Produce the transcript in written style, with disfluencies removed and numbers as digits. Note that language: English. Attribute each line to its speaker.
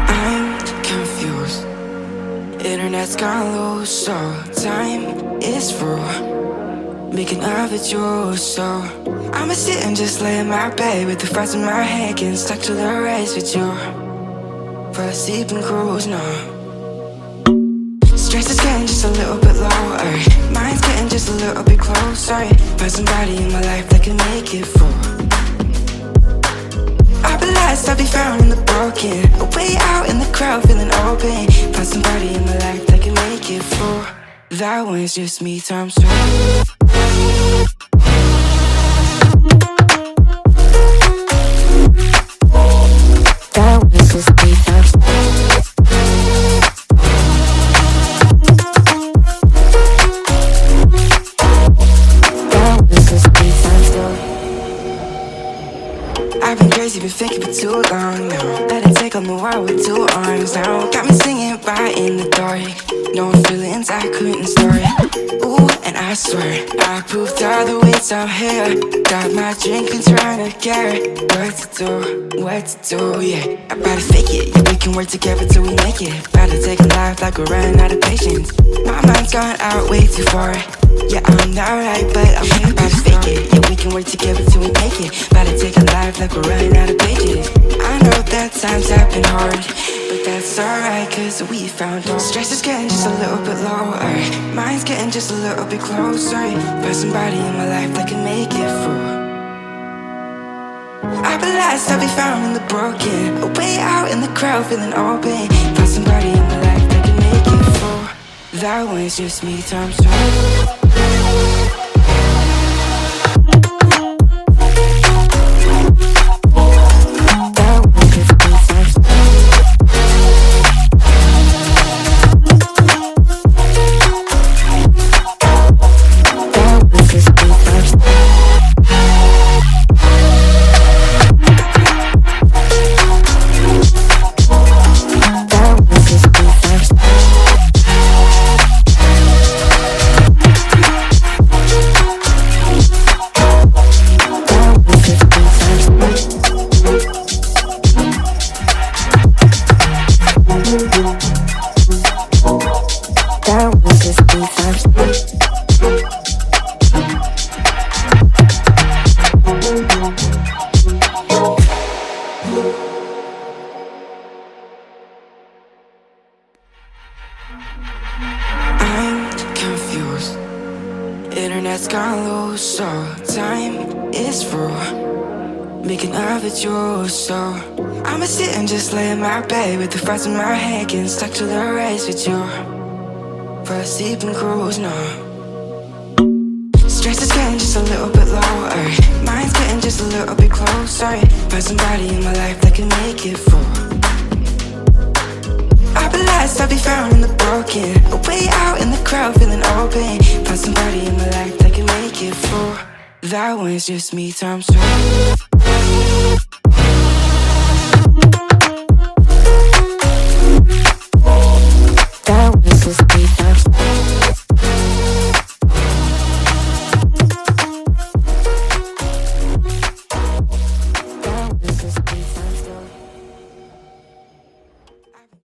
Speaker 1: I'm confused. Internet's gone loose, so time is through. Making of it yours, so I'ma sit and just lay in my bed with the thoughts in my head, getting stuck to the race with you. For a sleeping cruise, no. Stress is getting just a little bit lower. Mind's getting just a little bit closer. Find somebody in my life that can make it through. I'll be lost, I'll be found in the broken. Way out in the crowd, feeling open. Find somebody in my life that can make it through. That one's just me times two. That was just me times two. I've been crazy, been thinking for too long now. Let it take on the world with two arms now. Got me singing right in the dark. No feelings I couldn't store it. Ooh, and I swear I proved all the ways I'm here. Got my drink and trying to get what to do, yeah. I better fake it, yeah, we can work together till we make it. Better take a life like we're running out of patience. My mind's gone out way too far. Yeah, I'm not right, but I'm here. Better fake it, yeah, we can work together till we make it. Better take a life like we're running out of pages. I know that times have been hard, but that's alright, cause we found hope. Stress is getting just a little bit lower. Mine's getting just a little bit closer. Find somebody in my life that can make it through. I'll be lost, I'll be found in the broken. Way out in the crowd, feeling open. Find somebody in my life that can make it through. That one's just me times two. I'm confused. Internet's gone loose, so time is through. Making of it yours, so I'ma sit and just lay in my bed with the thoughts in my head, getting stuck to the race with you. For a sleeping cruise, no. Stress is getting just a little bit lower. Mind's getting just a little bit closer. Find somebody in my life that can make it through. I'll be lost, I'll be found in the broken. Way out in the crowd, feeling open. Find somebody in my life that can make it through. That one's just me times two.